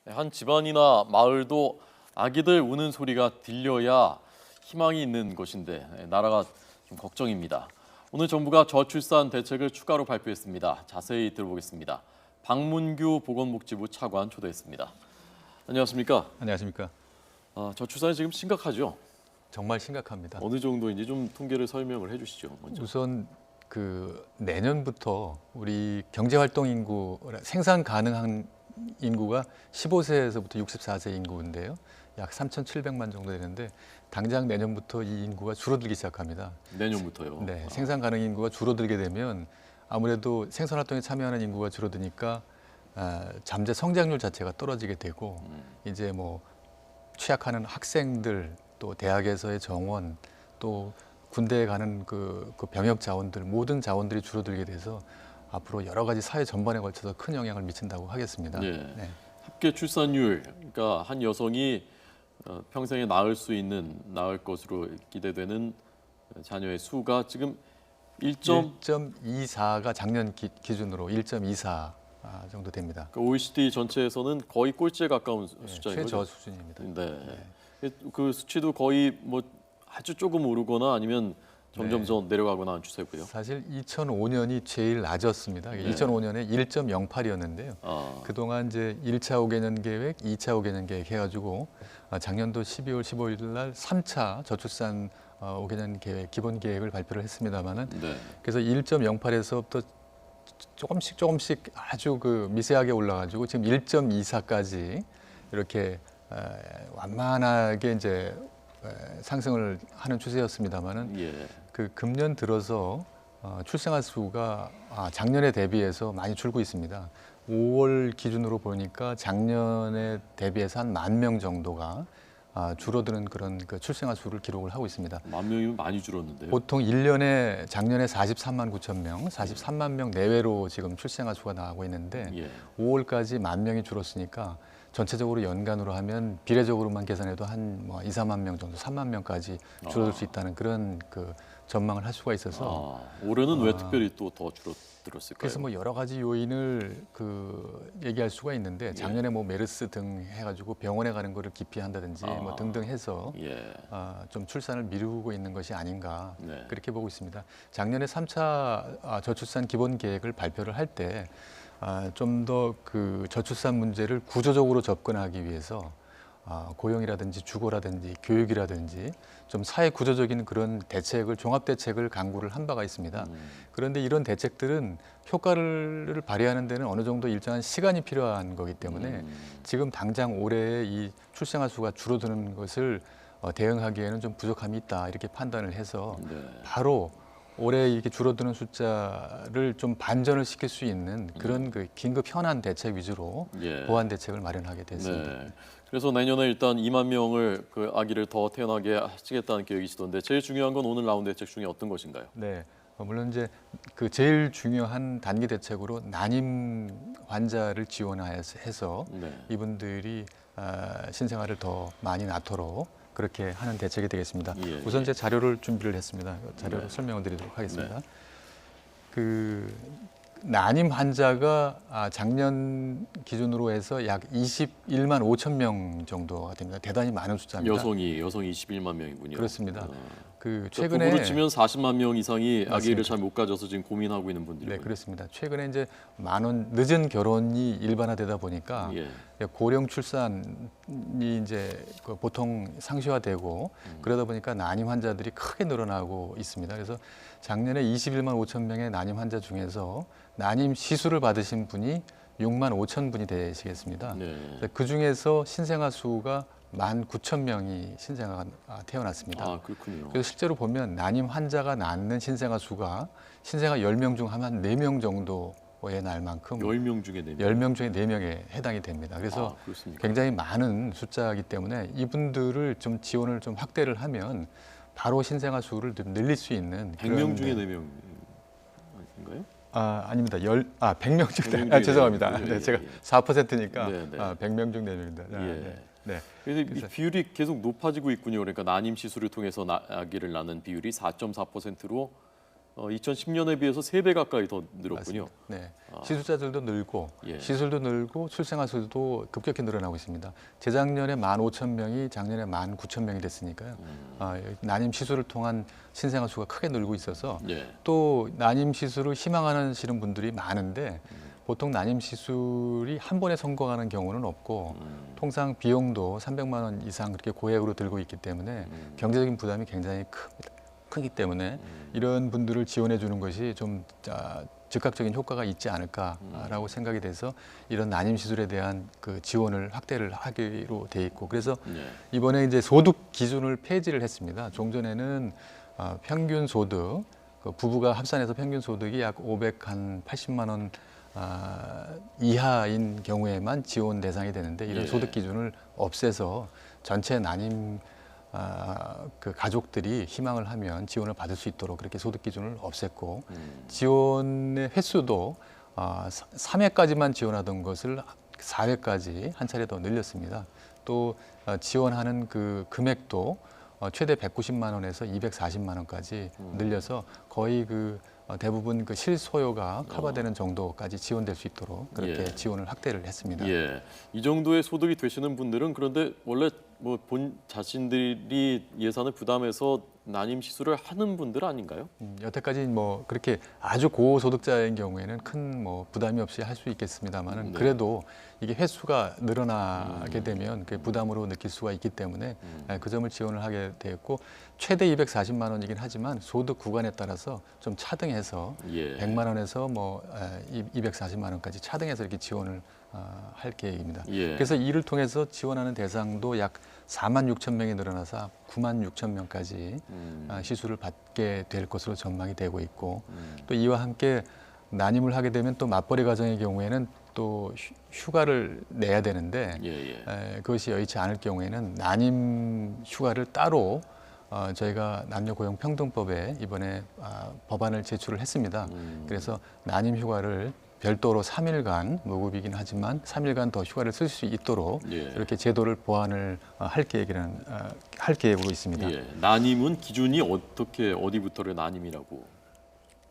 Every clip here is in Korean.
한 집안이나 마을도 아기들 우는 소리가 들려야 희망이 있는 곳인데 나라가 좀 걱정입니다. 오늘 정부가 저출산 대책을 추가로 발표했습니다. 자세히 들어보겠습니다. 박문규 보건복지부 차관 초대했습니다. 안녕하십니까? 안녕하십니까? 저출산이 지금 심각하죠? 정말 심각합니다. 어느 정도인지 좀 통계를 설명을 해주시죠. 먼저. 우선 내년부터 우리 경제활동 인구, 생산 가능한 인구가 15세에서부터 64세 인구인데요. 약 3,700만 정도 되는데 당장 내년부터 이 인구가 줄어들기 시작합니다. 내년부터요? 네, 생산 가능 인구가 줄어들게 되면 아무래도 생산활동에 참여하는 인구가 줄어드니까 잠재 성장률 자체가 떨어지게 되고 이제 뭐 취약하는 학생들 또 대학에서의 정원 또 군대에 가는 그 병역 자원들 모든 자원들이 줄어들게 돼서 앞으로 여러 가지 사회 전반에 걸쳐서 큰 영향을 미친다고 하겠습니다. 네. 합계 출산율, 그러니까 한 여성이 평생에 낳을 것으로 기대되는 자녀의 수가 지금 1.24가 작년 기준으로 1.24 정도 됩니다. 그러니까 OECD 전체에서는 거의 꼴찌에 가까운 숫자인 최저 거죠. 수준입니다. 네. 그 수치도 거의 뭐 아주 조금 오르거나 아니면 점점 더 내려가거나 하는 추세고요. 사실 2005년이 제일 낮았습니다. 2005년에 1.08이었는데요. 그동안 이제 1차 5개년 계획, 2차 5개년 계획 해가지고 작년도 12월 15일 날 3차 저출산 5개년 계획, 기본 계획을 발표를 했습니다만은 그래서 1.08에서부터 조금씩 아주 미세하게 올라가지고 지금 1.24까지 이렇게 완만하게 이제 상승을 하는 추세였습니다만은 금년 들어서 출생아 수가 작년에 대비해서 많이 줄고 있습니다. 5월 기준으로 보니까 작년에 대비해서 한 10,000명 정도가 줄어드는 그런 출생아 수를 기록을 하고 있습니다. 10,000명이면 많이 줄었는데요. 보통 작년에 43만 9천 명, 43만 명 내외로 지금 출생아 수가 나오고 있는데 5월까지 10,000명이 줄었으니까 전체적으로 연간으로 하면 비례적으로만 계산해도 한 2, 3만 명 정도, 3만 명까지 줄어들 수 있다는 그런 전망을 할 수가 있어서 올해는 왜 특별히 또 더 줄어들었을까요? 그래서 여러 가지 요인을 얘기할 수가 있는데 작년에 메르스 등 해가지고 병원에 가는 거를 기피한다든지 등등 해서 좀 출산을 미루고 있는 것이 아닌가 그렇게 보고 있습니다. 작년에 3차 저출산 기본 계획을 발표를 할 때 좀 더 저출산 문제를 구조적으로 접근하기 위해서 고용이라든지 주거라든지 교육이라든지 좀 사회 구조적인 그런 대책을 종합 대책을 강구를 한 바가 있습니다. 그런데 이런 대책들은 효과를 발휘하는 데는 어느 정도 일정한 시간이 필요한 거기 때문에 지금 당장 올해 이 출생아 수가 줄어드는 것을 대응하기에는 좀 부족함이 있다 이렇게 판단을 해서 바로 올해 이렇게 줄어드는 숫자를 좀 반전을 시킬 수 있는 그런 긴급 현안 대책 위주로 보완 대책을 마련하게 됐습니다. 그래서 내년에 일단 2만 명을 아기를 더 태어나게 하시겠다는 계획이시던데 제일 중요한 건 오늘 나온 대책 중에 어떤 것인가요? 네, 물론 이제 제일 중요한 단기 대책으로 난임 환자를 지원해서 이분들이 신생아를 더 많이 낳도록 그렇게 하는 대책이 되겠습니다. 우선 제 자료를 준비를 했습니다. 자료를 설명을 드리도록 하겠습니다. 난임 환자가 작년 기준으로 해서 약 21만 5천 명 정도가 됩니다. 대단히 많은 숫자입니다. 여성이 21만 명이군요. 그렇습니다. 최근에 부부로 치면 40만 명 이상이 아기를 잘 못 가져서 지금 고민하고 있는 분들이고요. 네, 그렇습니다. 최근에 이제 늦은 결혼이 일반화되다 보니까 고령 출산이 이제 보통 상시화되고 그러다 보니까 난임 환자들이 크게 늘어나고 있습니다. 그래서 작년에 21만 5천 명의 난임 환자 중에서 난임 시술을 받으신 분이 6만 5천 분이 되시겠습니다. 그 중에서 신생아 수가 19,000명이 신생아가 태어났습니다. 그렇군요. 그래서 실제로 보면 난임 환자가 낳는 신생아 수가 신생아 10명 중 한 4명 정도에 날 만큼 10명 중에 4명? 10명 중에 4명에 해당이 됩니다. 그래서 굉장히 많은 숫자이기 때문에 이분들을 좀 지원을 좀 확대를 하면 바로 신생아 수를 좀 늘릴 수 있는 100명 중에 4명인가요? 아닙니다. 100명 중 죄송합니다. 제가 4%니까 100명 중 4명입니다. 그래서 이 비율이 계속 높아지고 있군요. 그러니까 난임 시술을 통해서 아기를 낳는 비율이 4.4%로 2010년에 비해서 3배 가까이 더 늘었군요. 맞습니다. 네. 시술자들도 늘고 시술도 늘고 출생아 수도 급격히 늘어나고 있습니다. 재작년에 15,000명이 작년에 19,000명이 됐으니까요. 난임 시술을 통한 신생아 수가 크게 늘고 있어서 또 난임 시술을 희망하시는 분들이 많은데 보통 난임 시술이 한 번에 성공하는 경우는 없고 통상 비용도 300만 원 이상 그렇게 고액으로 들고 있기 때문에 경제적인 부담이 굉장히 크기 때문에 이런 분들을 지원해 주는 것이 좀 즉각적인 효과가 있지 않을까라고 생각이 돼서 이런 난임 시술에 대한 그 지원을 확대를 하기로 돼 있고 그래서 이번에 이제 소득 기준을 폐지를 했습니다. 종전에는 평균 소득 부부가 합산해서 평균 소득이 약 580만 원 이하인 경우에만 지원 대상이 되는데 이런 소득 기준을 없애서 전체 난임 그 가족들이 희망을 하면 지원을 받을 수 있도록 그렇게 소득 기준을 없앴고 지원의 횟수도 3회까지만 지원하던 것을 4회까지 한 차례 더 늘렸습니다. 또 지원하는 그 금액도 최대 190만 원에서 240만 원까지 늘려서 거의 그 대부분 그 실소요가 커버되는 정도까지 지원될 수 있도록 그렇게 지원을 확대를 했습니다. 이 정도의 소득이 되시는 분들은 그런데 원래 뭐 본 자신들이 예산을 부담해서 난임 시술을 하는 분들 아닌가요? 여태까지 뭐 그렇게 아주 고소득자인 경우에는 큰 뭐 부담이 없이 할 수 있겠습니다만은 그래도 이게 횟수가 늘어나게 되면 그 부담으로 느낄 수가 있기 때문에 그 점을 지원을 하게 되었고 최대 240만 원이긴 하지만 소득 구간에 따라서 좀 차등해서 100만 원에서 뭐 240만 원까지 차등해서 이렇게 지원을 할 계획입니다. 그래서 이를 통해서 지원하는 대상도 약 4만 6천 명이 늘어나서 9만 6천 명까지 시술을 받게 될 것으로 전망이 되고 있고 또 이와 함께 난임을 하게 되면 또 맞벌이 가정의 경우에는 또 휴가를 내야 되는데 그것이 여의치 않을 경우에는 난임 휴가를 따로 저희가 남녀고용평등법에 이번에 법안을 제출을 했습니다. 그래서 난임 휴가를 별도로 3일간 무급이긴 하지만 3일간 더 휴가를 쓸 수 있도록 이렇게 제도를 보완을 할 계획으로 있습니다. 난임은 기준이 어디부터를 난임이라고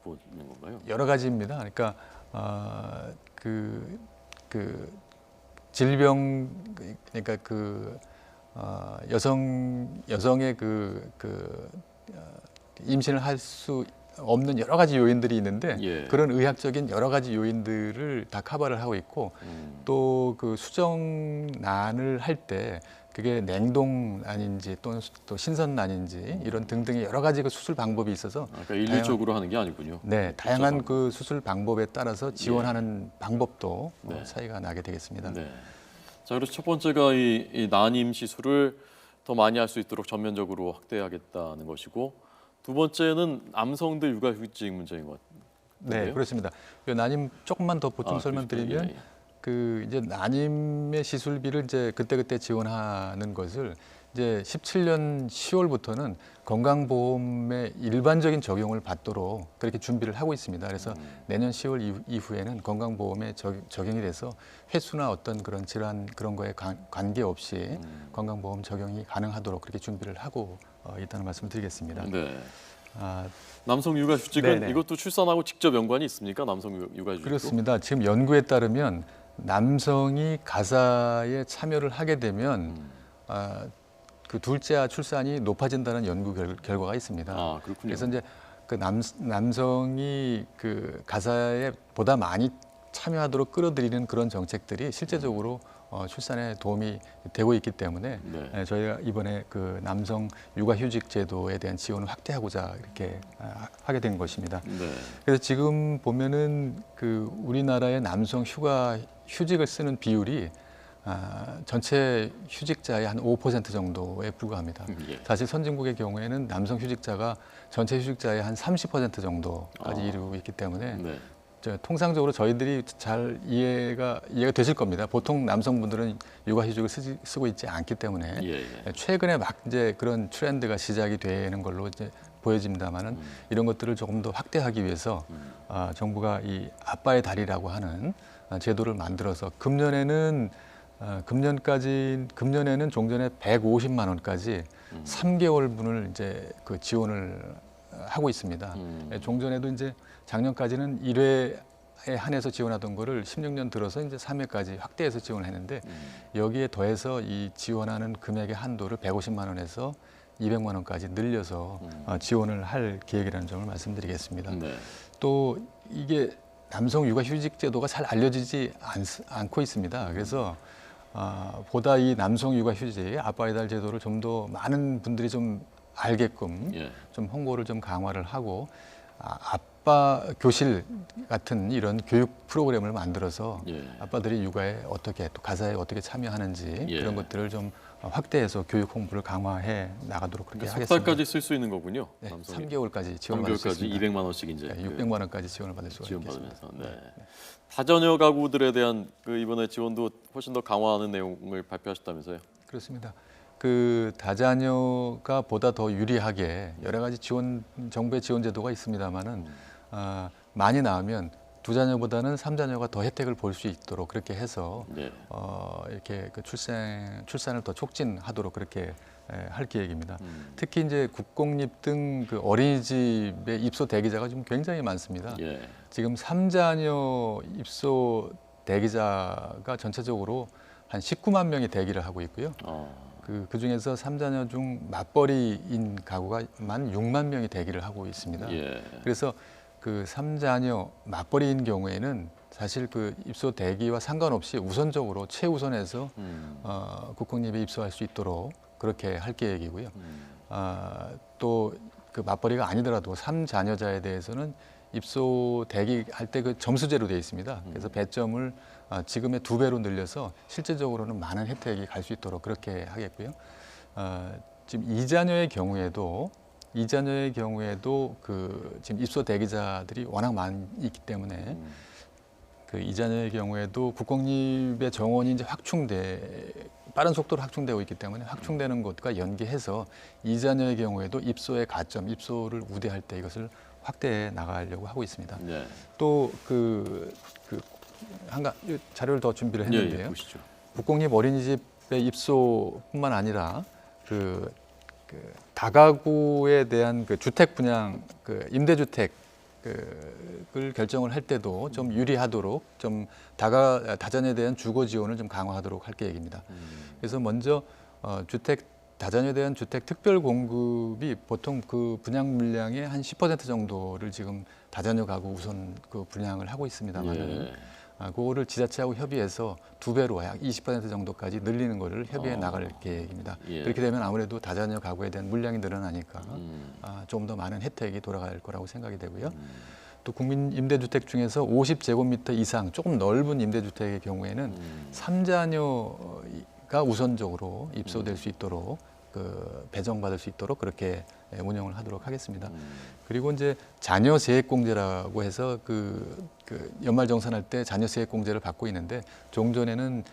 보는 건가요? 여러 가지입니다. 그러니까 그 질병 그러니까 여성의 임신을 할 수 없는 여러 가지 요인들이 있는데 그런 의학적인 여러 가지 요인들을 다 커버를 하고 있고 또 그 수정난을 할 때 그게 냉동난인지 또 신선난인지 이런 등등의 여러 가지 그 수술 방법이 있어서 그러니까 일률적으로 하는 게 아니군요. 네, 다양한 그 수술 방법에 따라서 지원하는 방법도 차이가 나게 되겠습니다. 자, 그래서 첫 번째가 이 난임 시술을 더 많이 할 수 있도록 전면적으로 확대하겠다는 것이고 두 번째는 남성들 육아휴직 문제인 것 같은데요. 네, 그렇습니다. 이 난임 조금만 더 보충 설명드리면 그 이제 난임의 시술비를 이제 그때그때 지원하는 것을 이제 17년 10월부터는 건강보험의 일반적인 적용을 받도록 그렇게 준비를 하고 있습니다. 그래서 내년 10월 이후에는 건강보험에 적용이 돼서 횟수나 어떤 그런 질환 그런 거에 관계없이 건강보험 적용이 가능하도록 그렇게 준비를 하고 있다는 말씀을 드리겠습니다. 남성 육아휴직은 이것도 출산하고 직접 연관이 있습니까? 남성 육아휴직도? 그렇습니다. 지금 연구에 따르면 남성이 가사에 참여를 하게 되면 그 둘째 출산이 높아진다는 연구 결과가 있습니다. 그렇군요. 그래서 이제 그 남성이 그 가사에 보다 많이 참여하도록 끌어들이는 그런 정책들이 실제적으로 출산에 도움이 되고 있기 때문에 저희가 이번에 그 남성 육아휴직 제도에 대한 지원을 확대하고자 이렇게 하게 된 것입니다. 그래서 지금 보면은 그 우리나라의 남성 휴직을 쓰는 비율이 전체 휴직자의 한 5% 정도에 불과합니다. 사실 선진국의 경우에는 남성 휴직자가 전체 휴직자의 한 30% 정도까지 이루고 있기 때문에 통상적으로 저희들이 잘 이해가 되실 겁니다. 보통 남성분들은 육아휴직을 쓰고 있지 않기 때문에 최근에 막 이제 그런 트렌드가 시작이 되는 걸로 이제 보여집니다만은 이런 것들을 조금 더 확대하기 위해서 정부가 이 아빠의 달이라고 하는 제도를 만들어서 금년에는 종전에 150만 원까지 3개월분을 이제 그 지원을 하고 있습니다. 종전에도 이제 작년까지는 1회에 한해서 지원하던 거를 16년 들어서 이제 3회까지 확대해서 지원을 했는데 여기에 더해서 이 지원하는 금액의 한도를 150만 원에서 200만 원까지 늘려서 지원을 할 계획이라는 점을 말씀드리겠습니다. 네. 또 이게 남성 육아휴직 제도가 잘 알려지지 않고 있습니다. 그래서 보다 이 남성 육아휴직, 아빠의 달 제도를 좀 더 많은 분들이 좀 알게끔 예. 좀 홍보를 좀 강화를 하고 아빠 교실 같은 이런 교육 프로그램을 만들어서 예. 아빠들이 육아에 어떻게 또 가사에 어떻게 참여하는지 예. 그런 것들을 좀 확대해서 교육 홍보를 강화해 나가도록 그렇게 석 하겠습니다. 달까지 쓸 수 있는 거군요. 네, 남성이. 3개월까지 지원을 받을 수 3개월까지 있습니다. 200만 원씩 이제 네, 600만 원까지 지원을 받을 수가 있겠습니다. 지원받으면서. 네. 다자녀 가구들에 대한 그 이번에 지원도 훨씬 더 강화하는 내용을 발표하셨다면서요? 그렇습니다. 그 다자녀가 보다 더 유리하게 여러 가지 지원 정부의 지원 제도가 있습니다만은 많이 낳으면 두 자녀보다는 3자녀가 더 혜택을 볼 수 있도록 그렇게 해서 네. 이렇게 그 출산을 더 촉진하도록 그렇게 할 계획입니다. 특히 이제 국공립 등 그 어린이집의 입소 대기자가 지금 굉장히 많습니다. 예. 지금 지금 3자녀 입소 대기자가 전체적으로 한 19만 명이 대기를 하고 있고요. 그 중에서 3자녀 중 맞벌이인 가구가 만 6만 명이 대기를 하고 있습니다. 예. 그래서 그 3자녀 맞벌이인 경우에는 사실 그 입소 대기와 상관없이 우선적으로 최우선해서 국공립에 입소할 수 있도록 그렇게 할 계획이고요. 또 그 맞벌이가 아니더라도 3자녀자에 대해서는 입소 대기할 때 그 점수제로 되어 있습니다. 그래서 배점을 지금의 2배로 늘려서 실제적으로는 많은 혜택이 갈 수 있도록 그렇게 하겠고요. 지금 2자녀의 경우에도 그 지금 입소 대기자들이 워낙 많이 있기 때문에 그 2자녀의 경우에도 국공립의 정원이 이제 빠른 속도로 확충되고 있기 때문에 확충되는 것과 연계해서 2자녀의 경우에도 입소의 가점, 입소를 우대할 때 이것을 확대해 나가려고 하고 있습니다. 네. 또 한 가지 자료를 더 준비를 했는데요. 예, 보시죠. 국공립 어린이집의 입소뿐만 아니라 그 다가구에 대한 그 주택 분양, 그 임대주택을 결정을 할 때도 좀 유리하도록 좀 다자녀에 대한 주거 지원을 좀 강화하도록 할 계획입니다. 그래서 먼저 다자녀에 대한 주택 특별 공급이 보통 그 분양 물량의 한 10% 정도를 지금 다자녀 가구 우선 그 분양을 하고 있습니다만은 예. 그거를 지자체하고 협의해서 2배로 약 20% 정도까지 늘리는 것을 협의해 나갈 계획입니다. 예. 그렇게 되면 아무래도 다자녀 가구에 대한 물량이 늘어나니까 좀 더 많은 혜택이 돌아갈 거라고 생각이 되고요. 또 국민 임대주택 중에서 50제곱미터 이상 조금 넓은 임대주택의 경우에는 3자녀가 우선적으로 입소될 수 있도록 그 배정받을 수 있도록 그렇게 운영을 하도록 하겠습니다. 그리고 이제 자녀 세액공제라고 해서 그 연말정산할 때 자녀 세액공제를 받고 있는데 종전에는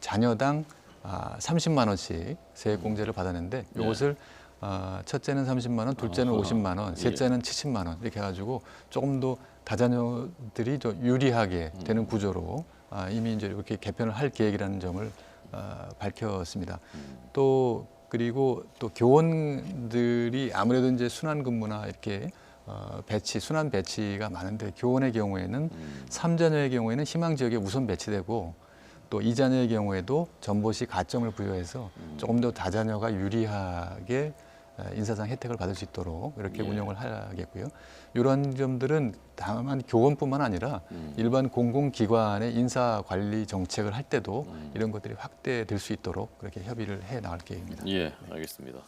자녀당 30만 원씩 세액공제를 받았는데 이것을 첫째는 30만 원, 둘째는 50만 원, 셋째는 70만 원 이렇게 해가지고 조금 더 다자녀들이 더 유리하게 되는 구조로 이미 이제 이렇게 개편을 할 계획이라는 점을 밝혔습니다. 그리고 또 교원들이 아무래도 이제 순환 근무나 이렇게 순환 배치가 많은데 교원의 경우에는 3자녀의 경우에는 희망 지역에 우선 배치되고 또 2자녀의 경우에도 전보시 가점을 부여해서 조금 더 다자녀가 유리하게 인사상 혜택을 받을 수 있도록 이렇게 운영을 하겠고요. 이러한 점들은 다만 교원뿐만 아니라 일반 공공기관의 인사관리 정책을 할 때도 이런 것들이 확대될 수 있도록 그렇게 협의를 해 나갈 계획입니다. 예, 알겠습니다.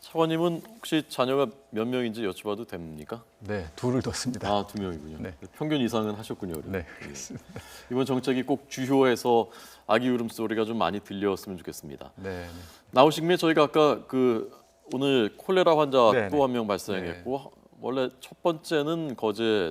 차관님은 혹시 자녀가 몇 명인지 여쭤봐도 됩니까? 네, 2를 뒀습니다. 2명이군요. 네. 평균 이상은 하셨군요. 네, 그렇습니다. 이번 정책이 꼭 주효해서 아기 울음소리가 좀 많이 들렸으면 좋겠습니다. 네. 나오신 김에 저희가 아까 오늘 콜레라 환자 네, 또 한 명 발생했고 원래 첫 번째는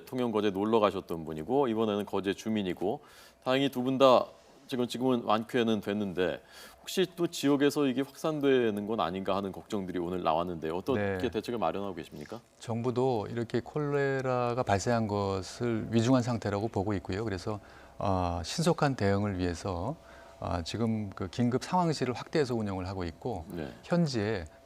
통영 거제 놀러 가셨던 분이고 이번에는 거제 주민이고 다행히 두 분 다 지금은 완쾌는 됐는데 혹시 또 지역에서 이게 확산되는 건 아닌가 하는 걱정들이 오늘 나왔는데 어떻게 대책을 마련하고 계십니까? 정부도 이렇게 콜레라가 발생한 것을 위중한 상태라고 보고 있고요. 그래서 신속한 대응을 위해서 지금 그 긴급 상황실을 확대해서 운영을 하고 있고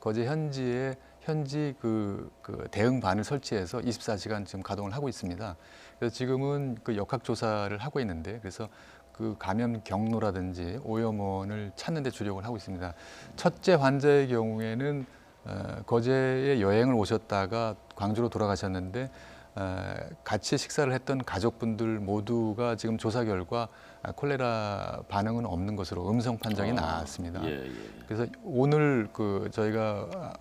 거제 현지에 현지 그 대응반을 설치해서 24시간 지금 가동을 하고 있습니다. 그래서 지금은 그 역학 조사를 하고 있는데 그래서 그 감염 경로라든지 오염원을 찾는 데 주력을 하고 있습니다. 첫째 환자의 경우에는 거제에 여행을 오셨다가 광주로 돌아가셨는데 같이 식사를 했던 가족분들 모두가 지금 조사 결과 콜레라 반응은 없는 것으로 음성 판정이 나왔습니다. 그래서 오늘 그 저희가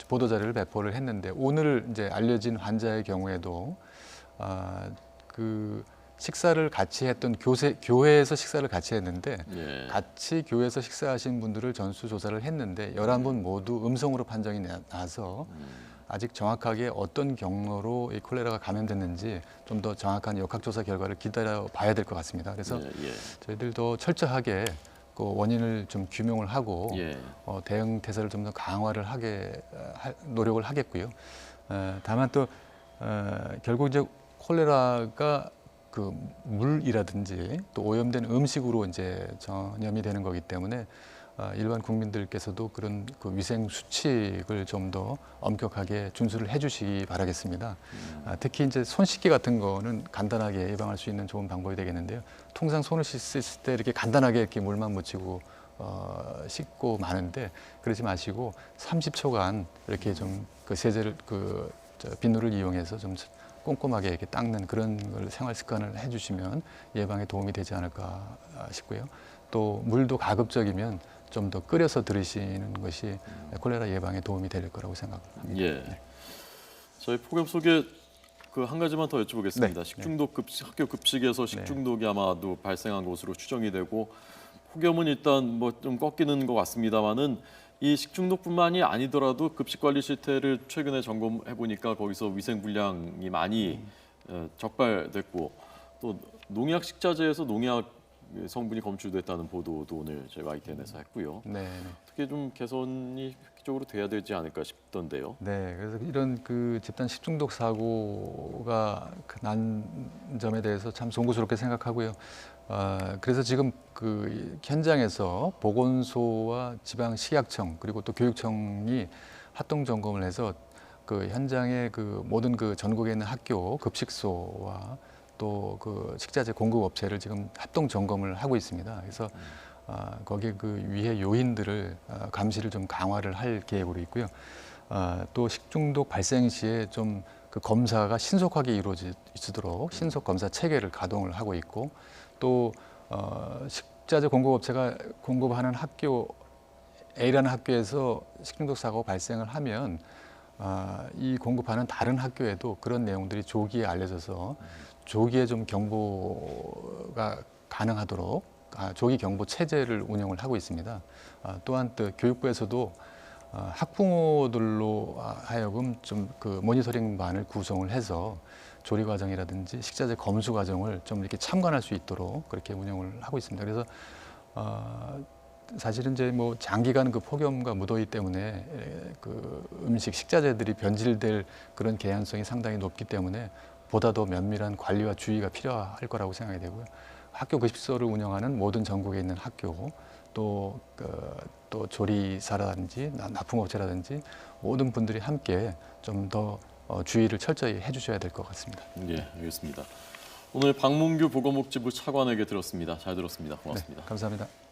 보도 자료를 배포를 했는데 오늘 이제 알려진 환자의 경우에도 그 식사를 같이 했던 교회에서 식사를 같이 했는데 같이 교회에서 식사하신 분들을 전수 조사를 했는데 11분 모두 음성으로 판정이 나서 아직 정확하게 어떤 경로로 이 콜레라가 감염됐는지 좀 더 정확한 역학조사 결과를 기다려 봐야 될 것 같습니다. 그래서 저희들도 철저하게 그 원인을 좀 규명을 하고 대응 태세를 좀 더 강화를 노력을 하겠고요. 다만 또 결국 이제 콜레라가 그 물이라든지 또 오염된 음식으로 이제 전염이 되는 거기 때문에 일반 국민들께서도 그런 그 위생 수칙을 좀 더 엄격하게 준수를 해주시기 바라겠습니다. 특히 이제 손 씻기 같은 거는 간단하게 예방할 수 있는 좋은 방법이 되겠는데요. 통상 손을 씻을 때 이렇게 간단하게 이렇게 물만 묻히고 씻고 마는데 그러지 마시고 30초간 이렇게 좀 그 세제를 빗물을 이용해서 좀 꼼꼼하게 이렇게 닦는 그런 걸 생활 습관을 해주시면 예방에 도움이 되지 않을까 싶고요. 또 물도 가급적이면 좀 더 끓여서 들으시는 것이 콜레라 예방에 도움이 될 거라고 생각합니다. 저희 폭염 속에 그 한 가지만 더 여쭤보겠습니다. 식중독 학교 급식에서 식중독이 아마도 발생한 것으로 추정이 되고 폭염은 일단 뭐 좀 꺾이는 것 같습니다만은 이 식중독뿐만이 아니더라도 급식 관리 실태를 최근에 점검해 보니까 거기서 위생 불량이 많이 적발됐고 또 농약 식자재에서 농약 성분이 검출됐다는 보도도 오늘 저희 YTN에서 했고요. 어떻게 좀 개선이 획기적으로 돼야 되지 않을까 싶던데요. 그래서 이런 그 집단 식중독 사고가 난 점에 대해서 참 송구스럽게 생각하고요. 그래서 지금 그 현장에서 보건소와 지방식약청 그리고 또 교육청이 합동 점검을 해서 그 현장의 그 모든 그 전국에 있는 학교 급식소와 또 그 식자재 공급 업체를 지금 합동 점검을 하고 있습니다. 그래서 거기에 그 위해 요인들을 감시를 좀 강화를 할 계획으로 있고요. 또 식중독 발생 시에 좀 그 검사가 신속하게 이루어지도록 신속 검사 체계를 가동을 하고 있고 또 식자재 공급업체가 공급하는 학교 A라는 학교에서 식중독 사고 발생을 하면 이 공급하는 다른 학교에도 그런 내용들이 조기에 알려져서 조기에 좀 경보가 가능하도록 조기 경보 체제를 운영을 하고 있습니다. 또한 또 교육부에서도 학부모들로 하여금 좀 그 모니터링반을 구성을 해서 조리 과정이라든지 식자재 검수 과정을 좀 이렇게 참관할 수 있도록 그렇게 운영을 하고 있습니다. 그래서 사실은 이제 뭐 장기간 그 폭염과 무더위 때문에 그 음식 식자재들이 변질될 그런 개연성이 상당히 높기 때문에 보다 더 면밀한 관리와 주의가 필요할 거라고 생각이 되고요. 학교 급식소를 운영하는 모든 전국에 있는 학교 또 조리사라든지 납품업체라든지 모든 분들이 함께 좀 더 주의를 철저히 해주셔야 될 것 같습니다. 알겠습니다. 오늘 박문규 보건복지부 차관에게 들었습니다. 잘 들었습니다. 고맙습니다. 감사합니다.